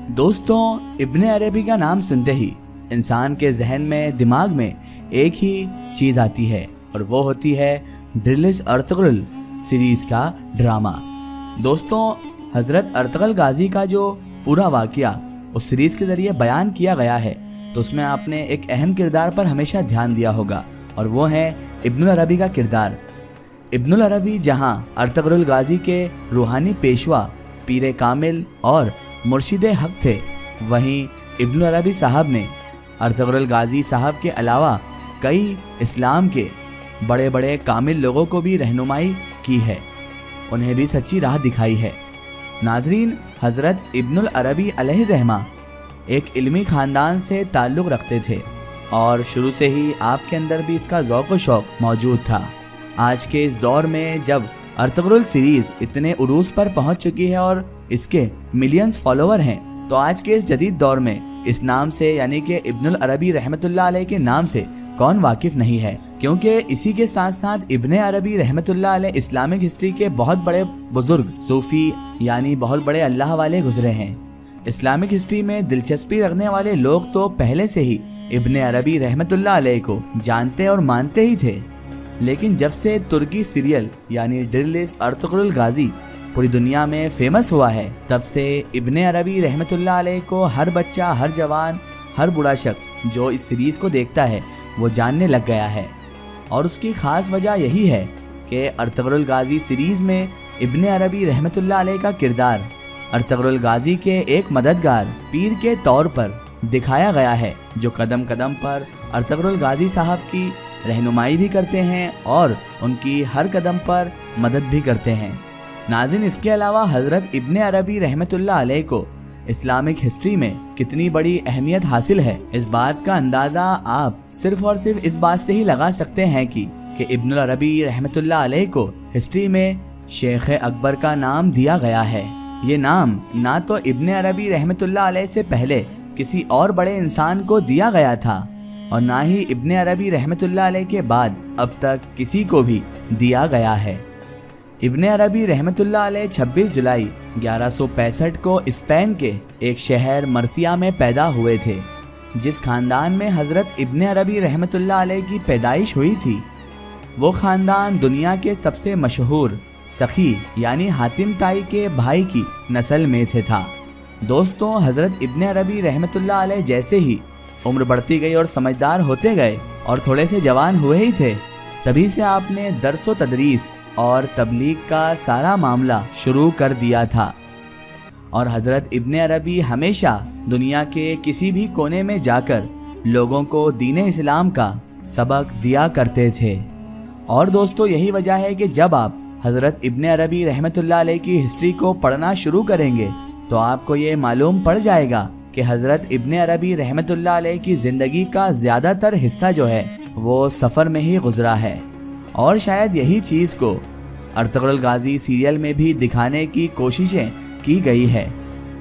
دوستوں، ابن عربی کا نام سنتے ہی انسان کے ذہن میں دماغ میں ایک ہی چیز آتی ہے اور وہ ہوتی ہے ڈرلس ارطغرل سیریز کا ڈرامہ۔ دوستوں، حضرت ارطغرل غازی کا جو پورا واقعہ اس سیریز کے ذریعے بیان کیا گیا ہے تو اس میں آپ نے ایک اہم کردار پر ہمیشہ دھیان دیا ہوگا اور وہ ہے ابن العربی کا کردار۔ ابن العربی جہاں ارطغرل غازی کے روحانی پیشوا، پیر کامل اور مرشد حق تھے، وہیں ابن العربی صاحب نے ارطغرل غازی صاحب کے علاوہ کئی اسلام کے بڑے بڑے کامل لوگوں کو بھی رہنمائی کی ہے، انہیں بھی سچی راہ دکھائی ہے۔ ناظرین، حضرت ابن العربی علیہ الرحمہ ایک علمی خاندان سے تعلق رکھتے تھے اور شروع سے ہی آپ کے اندر بھی اس کا ذوق و شوق موجود تھا۔ آج کے اس دور میں جب ارطغرل سیریز اتنے عروج پر پہنچ چکی ہے اور اس کے ملینز فالوور ہیں، تو آج کے اس جدید دور میں اس نام سے یعنی کہ ابن العربی رحمۃ اللہ علیہ کے نام سے کون واقف نہیں ہے، کیونکہ اسی کے ساتھ ساتھ ابن عربی رحمۃ اللہ علیہ اسلامک ہسٹری کے بہت بڑے بزرگ صوفی یعنی بہت بڑے اللہ والے گزرے ہیں۔ اسلامک ہسٹری میں دلچسپی رکھنے والے لوگ تو پہلے سے ہی ابن عربی رحمۃ اللہ علیہ کو جانتے اور مانتے ہی تھے، لیکن جب سے ترکی سیریل یعنی ڈرلس ارطغرل غازی پوری دنیا میں فیمس ہوا ہے، تب سے ابن عربی رحمۃ اللہ علیہ کو ہر بچہ، ہر جوان، ہر بوڑھا شخص جو اس سیریز کو دیکھتا ہے وہ جاننے لگ گیا ہے۔ اور اس کی خاص وجہ یہی ہے کہ ارطغرل غازی سیریز میں ابن عربی رحمۃ اللہ علیہ کا کردار ارطغرل غازی کے ایک مددگار پیر کے طور پر دکھایا گیا ہے، جو قدم قدم پر ارطغرل غازی صاحب کی رہنمائی بھی کرتے ہیں اور ان کی ہر قدم پر مدد بھی کرتے ہیں۔ ناظرین، اس کے علاوہ حضرت ابن عربی رحمۃ اللہ علیہ کو اسلامک ہسٹری میں کتنی بڑی اہمیت حاصل ہے، اس بات کا اندازہ آپ صرف اور صرف اس بات سے ہی لگا سکتے ہیں کہ ابن العربی رحمۃ اللہ علیہ کو ہسٹری میں شیخ اکبر کا نام دیا گیا ہے۔ یہ نام نہ تو ابن عربی رحمۃ اللہ علیہ سے پہلے کسی اور بڑے انسان کو دیا گیا تھا اور نہ ہی ابن عربی رحمۃ اللہ علیہ کے بعد اب تک کسی کو بھی دیا گیا ہے۔ ابن عربی رحمۃ اللہ علیہ 26 جولائی 1165 کو اسپین کے ایک شہر مرسیا میں پیدا ہوئے تھے۔ جس خاندان میں حضرت ابن عربی رحمۃ اللہ علیہ کی پیدائش ہوئی تھی، وہ خاندان دنیا کے سب سے مشہور سخی یعنی حاتم طائی کے بھائی کی نسل میں سے تھا۔ دوستوں، حضرت ابن عربی رحمۃ اللہ علیہ جیسے ہی عمر بڑھتی گئی اور سمجھدار ہوتے گئے اور تھوڑے سے جوان ہوئے ہی تھے، تبھی سے آپ نے درس و تدریس اور تبلیغ کا سارا معاملہ شروع کر دیا تھا، اور حضرت ابن عربی ہمیشہ دنیا کے کسی بھی کونے میں جا کر لوگوں کو دین اسلام کا سبق دیا کرتے تھے۔ اور دوستو، یہی وجہ ہے کہ جب آپ حضرت ابن عربی رحمۃ اللہ علیہ کی ہسٹری کو پڑھنا شروع کریں گے تو آپ کو یہ معلوم پڑ جائے گا کہ حضرت ابن عربی رحمۃ اللہ علیہ کی زندگی کا زیادہ تر حصہ جو ہے وہ سفر میں ہی گزرا ہے، اور شاید یہی چیز کو ارطغرل غازی سیریل میں بھی دکھانے کی کوششیں کی گئی ہے۔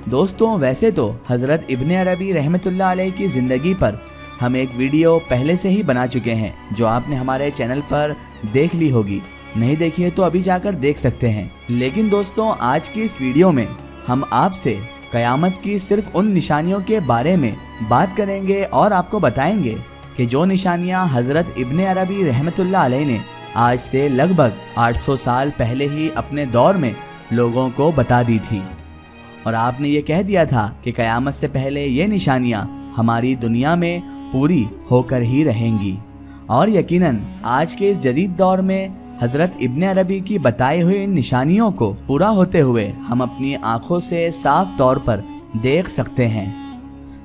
دوستوں، ویسے تو حضرت ابن عربی رحمۃ اللہ علیہ کی زندگی پر ہم ایک ویڈیو پہلے سے ہی بنا چکے ہیں جو آپ نے ہمارے چینل پر دیکھ لی ہوگی، نہیں دیکھی ہے تو ابھی جا کر دیکھ سکتے ہیں۔ لیکن دوستوں، آج کی اس ویڈیو میں ہم آپ سے قیامت کی صرف ان نشانیوں کے بارے میں بات کریں گے اور آپ کو بتائیں گے کہ جو نشانیاں حضرت ابن عربی رحمۃ اللہ علیہ نے آج سے لگ بھگ 800 سال پہلے ہی اپنے دور میں لوگوں کو بتا دی تھی، اور آپ نے یہ کہہ دیا تھا کہ قیامت سے پہلے یہ نشانیاں ہماری دنیا میں پوری ہو کر ہی رہیں گی۔ اور یقیناً آج کے اس جدید دور میں حضرت ابن عربی کی بتائی ہوئی ان نشانیوں کو پورا ہوتے ہوئے ہم اپنی آنکھوں سے صاف طور پر دیکھ سکتے ہیں۔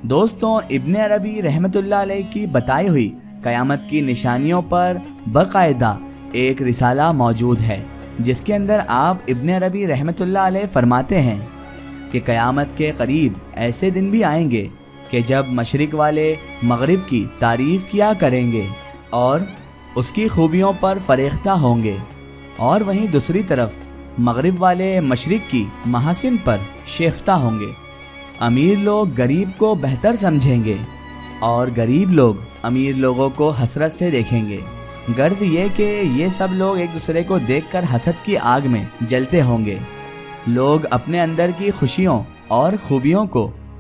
دوستوں، ابن عربی رحمۃ اللہ علیہ کی بتائی ہوئی قیامت کی نشانیوں پر باقاعدہ ایک رسالہ موجود ہے، جس کے اندر آپ ابن عربی رحمۃ اللہ علیہ فرماتے ہیں کہ قیامت کے قریب ایسے دن بھی آئیں گے کہ جب مشرق والے مغرب کی تعریف کیا کریں گے اور اس کی خوبیوں پر فریختہ ہوں گے، اور وہیں دوسری طرف مغرب والے مشرق کی محاسن پر شیفتہ ہوں گے۔ امیر لوگ غریب کو بہتر سمجھیں گے اور غریب لوگ امیر لوگوں کو حسرت سے دیکھیں گے، غرض یہ کہ یہ سب لوگ ایک دوسرے کو دیکھ کر حسد کی آگ میں جلتے ہوں گے۔ لوگ اپنے اندر کی خوشیوں اور خوبیوں کو